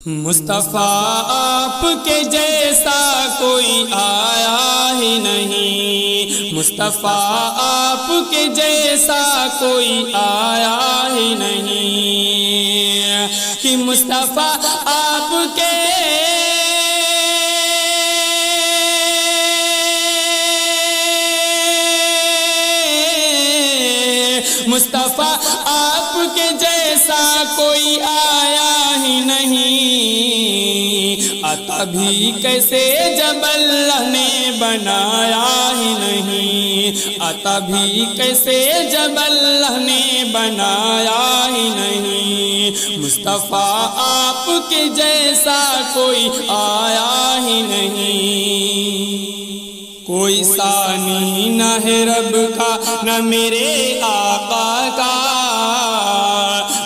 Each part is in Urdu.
مصطفیٰ آپ کے جیسا کوئی آیا ہی نہیں، مصطفیٰ آپ کے جیسا کوئی آیا ہی نہیں، کہ مصطفیٰ آپ کے مصطفیٰ آپ کے جیسا کوئی آیا ہی نہیں، عطا بھی کیسے جب اللہ نے بنایا ہی نہیں، عطا بھی کیسے جب اللہ نے بنایا ہی نہیں، مصطفیٰ آپ کے جیسا کوئی آیا ہی نہیں۔ کوئی ثانی نہ ہے رب کا نہ میرے آقا کا،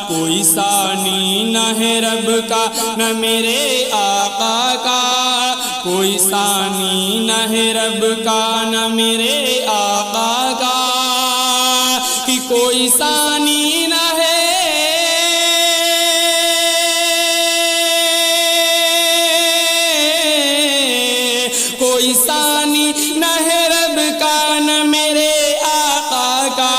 کوئی ثانی نہ ہے رب کا نہ میرے آقا کا، کوئی ثانی نہ ہے رب کا نہ میرے آقا کا، کہ کوئی ثانی نہ ہے کوئی ثانی نہ ہے رب کا نہ میرے آقا کا،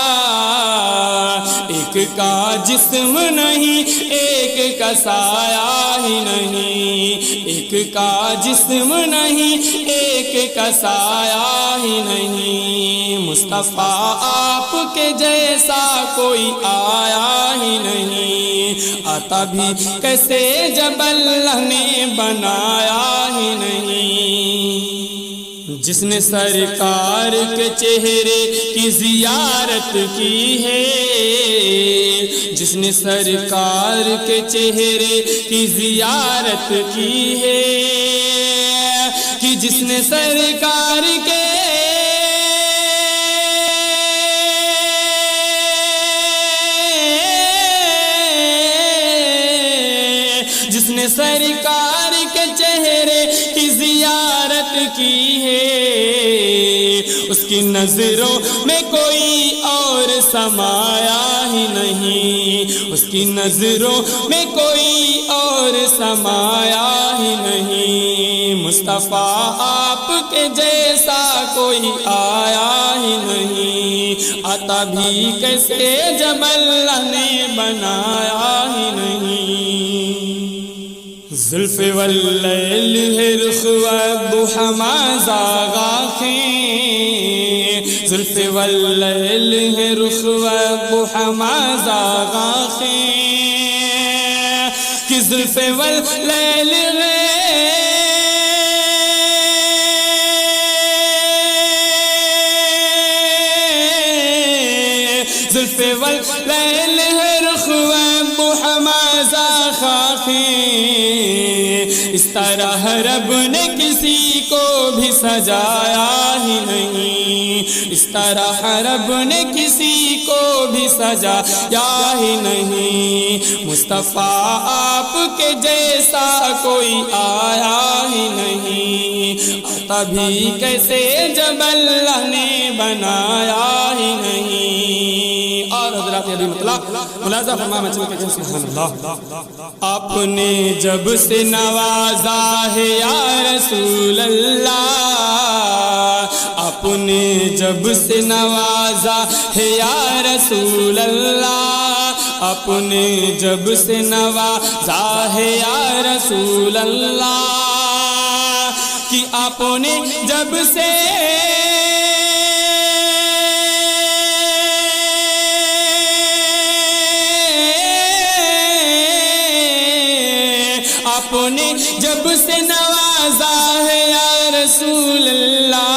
ایک کا جسم نہیں ایک کا سایہ ہی نہیں، ایک کا جسم نہیں ایک کا سایہ ہی نہیں، مصطفیٰ آپ کے جیسا کوئی آیا ہی نہیں، عطا بھی کیسے جب اللہ نے بنایا ہی نہیں۔ جس نے سرکار کے چہرے کی زیارت کی ہے، جس نے سرکار کے چہرے کی زیارت کی ہے، کہ جس نے سرکار کے جس نے سرکار کے چہرے کی زیارت کی ہے، اس کی نظروں میں کوئی اور سمایا ہی نہیں، اس کی نظروں میں کوئی اور سمایا ہی نہیں، مصطفیٰ آپ کے جیسا کوئی آیا ہی نہیں، عطا بھی کیسے جب اللہ نے بنایا ہی نہیں۔ زلف واللیل ہے رخ والضحی ما زاغ آنکھیں، زلف واللیل ہے رخ والضحی ما زاغ آنکھیں، کہ زلف واللیل ہے زلف واللیل ہے رخ والضحی ما زاغ آنکھیں، اس طرح رب نے کسی کو بھی سجایا ہی نہیں، اس طرح رب نے کسی کو بھی سجایا ہی نہیں، مصطفیٰ آپ کے جیسا کوئی آیا ہی نہیں، عطا بھی کیسے جب اللہ نے بنایا ہی نہیں۔ اور حضرات عظیم اطلاق ملاحظہ فرمائیں کہ سبحان اللہ، آپ نے جب سے نوازا ہے یا رسول اللہ، آپ نے جب سے نوازا ہے یا رسول اللہ، آپ نے جب سے نوازا ہے یا رسول اللہ، کہ آپ نے جب سے آپ نے جب سے نوازا ہے یا رسول اللہ،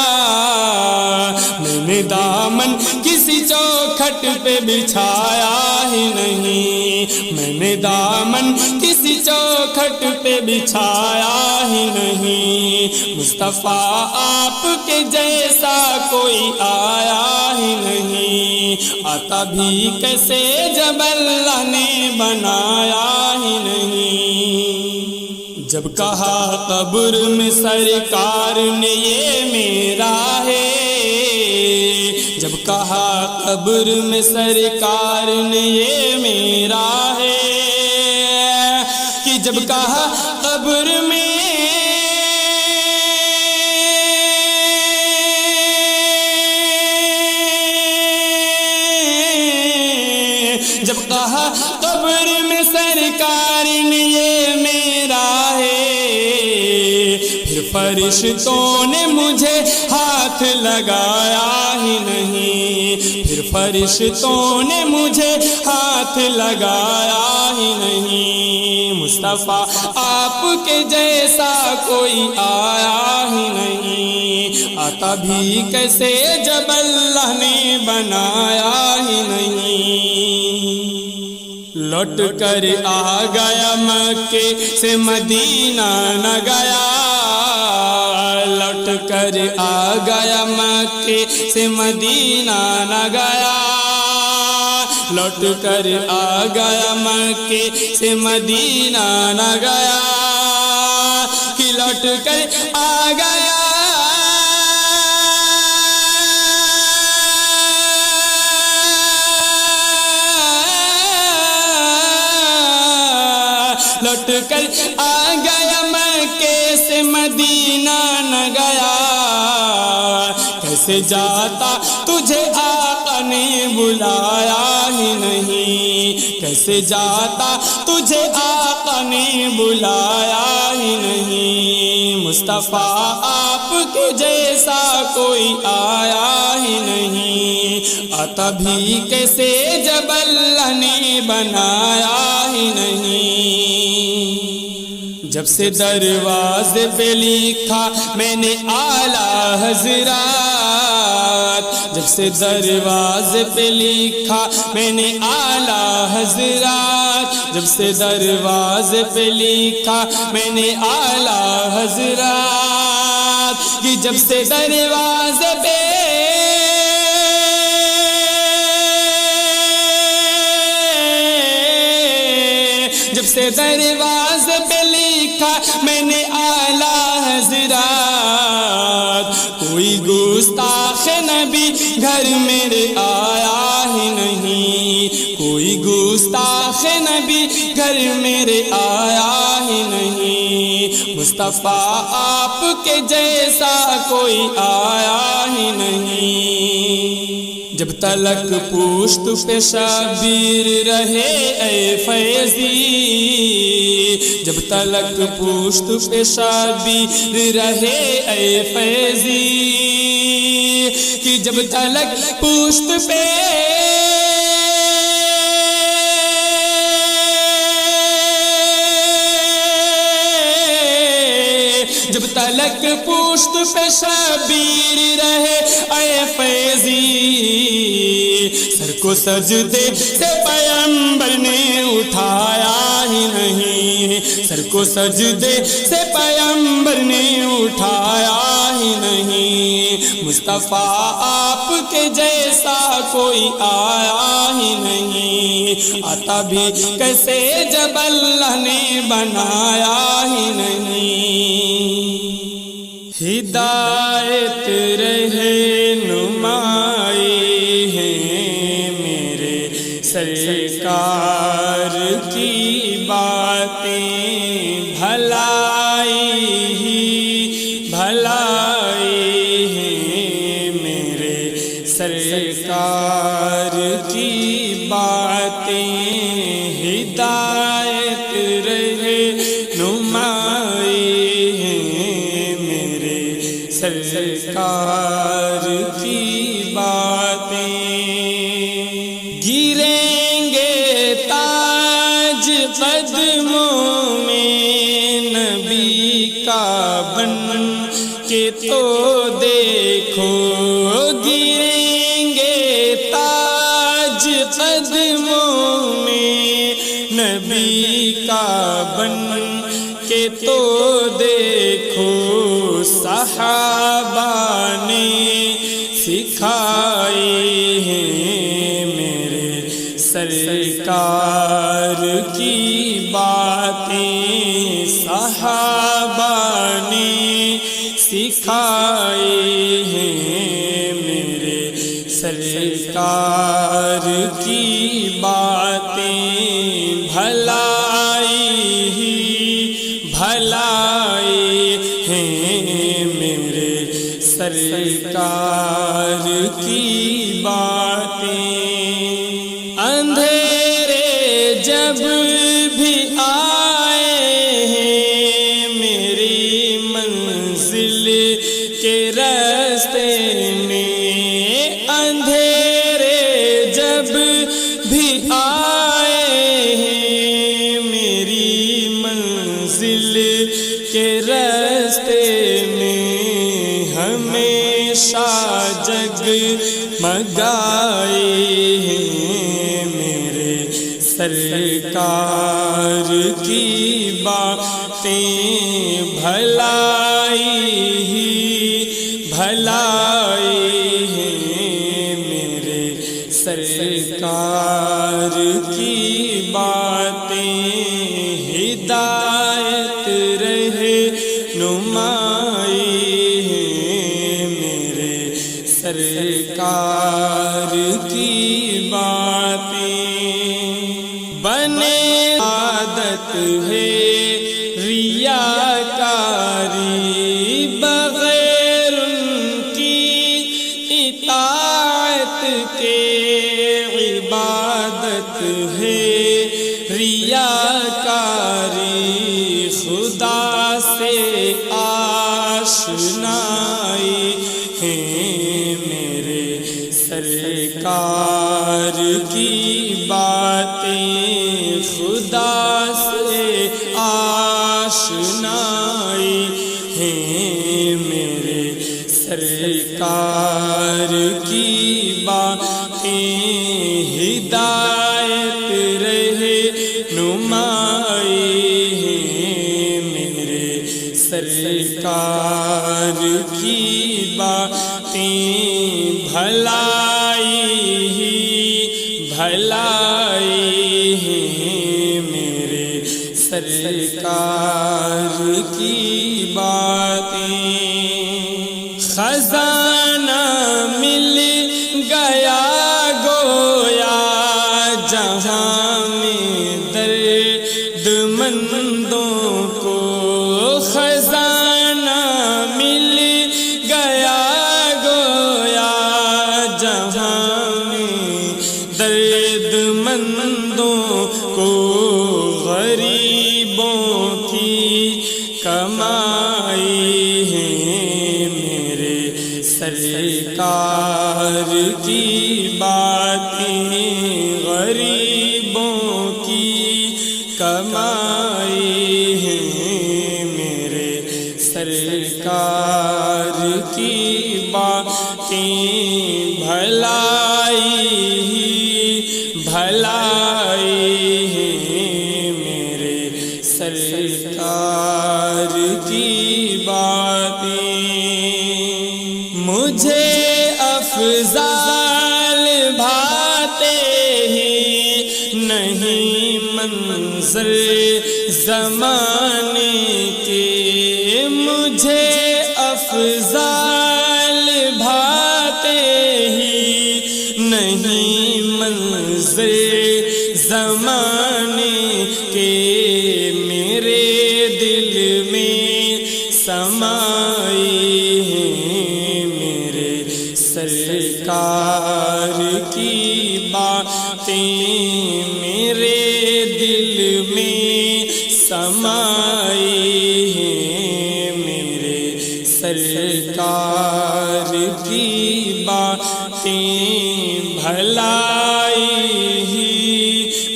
میں نے دامن کسی چوکھٹ پہ بچھایا ہی نہیں، میں نے دامن کسی چوکھٹ پہ بچھایا ہی نہیں، مصطفیٰ آپ کے جیسا کوئی آیا ہی نہیں، عطا بھی کیسے جب اللہ نے بنایا ہی نہیں۔ جب کہا قبر میں سرکار نے یہ میرا ہے، جب کہا قبر میں سرکار نے یہ میرا ہے، کہ جب کہا قبر میں جب کہا قبر میں سرکار نے یہ میرا ہے، پھر فرشتوں نے مجھے ہاتھ لگایا ہی نہیں، پھر فرشتوں نے مجھے ہاتھ لگایا ہی نہیں، مصطفیٰ آپ کے جیسا کوئی آیا ہی نہیں، آتا بھی کیسے جب اللہ نے بنایا ہی نہیں۔ لوٹ کر آ گیا مکے سے مدینہ نہ گیا، لوٹ کر آ گیا مکے سے مدینہ نہ گیا، لوٹ کر آ گیا مکے سے مدینہ نہ گیا، کہ لوٹ کر آ گیا لوٹ کر آ گیا مکے سے مدینہ نہ گیا، کیسے جاتا تجھے آقا نے بلایا ہی نہیں، کیسے جاتا تجھے آقا نے بلایا ہی نہیں، مصطفیٰ آپ کے جیسا کوئی آیا ہی نہیں، آتا بھی کیسے جب اللہ نے بنایا ہی نہیں۔ جب سے دروازے پہ لکھا میں نے اعلیٰ حضرات، جب سے دروازے پہ لکھا میں نے اعلیٰ حضرات، جب سے دروازے پہ لکھا میں نے اعلیٰ حضرات، کہ جب سے دروازے پہ جب سے دروازے پہ لکھا میں نے اعلیٰ حضرات، کوئی گستاخ نبی گھر میرے آیا ہی نہیں، کوئی گستاخ نبی گھر میرے آیا ہی نہیں، مصطفیٰ آپ کے جیسا کوئی آیا ہی نہیں۔ جب تلک پوشت پہ شبیر رہے اے فیضی، جب تلک پوشت پہ شبیر رہے اے فیضی، کہ جب تلک پوشت پہ جب تلک پوشت پہ شبیر رہے اے فیضی، سر کو سجدے سے پیغمبر نے اٹھایا ہی نہیں، سر کو سجدے سے پیغمبر نے اٹھایا ہی نہیں، مصطفیٰ آپ کے جیسا کوئی آیا ہی نہیں، آتا بھی کیسے جب اللہ نے بنایا ہی نہیں۔ ہدایت رہے نمائی ہے میرے سرکار کی باتیں، بھلائی ہی بھلائی ہے میرے سرکار کی باتیں، ہدایت رہے نمائی ہے میرے سرکار کی باتیں، گریں گے تاج قدموں میں نبی کا بن کے تو دیکھو، گریں گے تاج قدموں میں نبی کا بن کے تو دیکھو، صحابہ نے سکھائی ہے میرے سرکار کی باتیں، صحابہ نے سکھائی ہے میرے سرکار کی باتیں، بھلائی ہی بھلائی ہے میرے سرکار کی باتیں۔ اندھیرے جب بھی آئے ہیں میری منزل کے راستے میں، اندھیرے جب بھی آئے ہیں میری منزل کے راستے میں، ہمیشہ جگمگائے ہیں میرے سرکار کی باتیں۔ بھلائی ہی بھلائی ہے میرے سرکار کی باتیں، ہدایت رہے نمائی ہے میرے سرکار کی باتیں۔ بنے عادت ہے ریاکاری، بغیر ان کی اطاعت کے عبادت ہے ریاکاری، خدا سے آشنائی ہے میرے سرکار کی باتیں، خدا سے آشنائی ہے میرے سرکار کی باتیں، ہدایت رہے نمائی ہے میرے سرکار کی باتیں۔ بھلائی ہی بھلائی ہے میرے سرکار کی باتیں۔ خزانہ مل گیا گویا جہاں میں درد مندوں کو، خزانہ مل گیا گویا جہاں میں درد مندوں کو، غریبوں کی کمائی ہے میرے سرکار کی باتیں، غریبوں کی کمائی ہے میرے سرکار کی باتیں۔ بھلائی ہی بھلائی ہے میرے سرکار کی باتیں۔ مجھے افضال بھاتے ہی نہیں منظر زمانے کے، مجھے افضال بھاتے ہی نہیں منظر زمانے کے، میرے دل میں سمائی ہے میرے سرکار کی باتیں، میرے دل میں سمائی ہے میرے سرکار کی باتیں۔ بھلائی ہی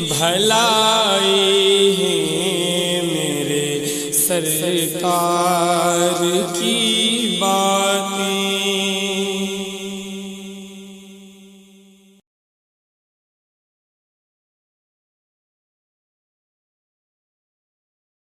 بھلائی ہے میرے سرکار کی باتیں۔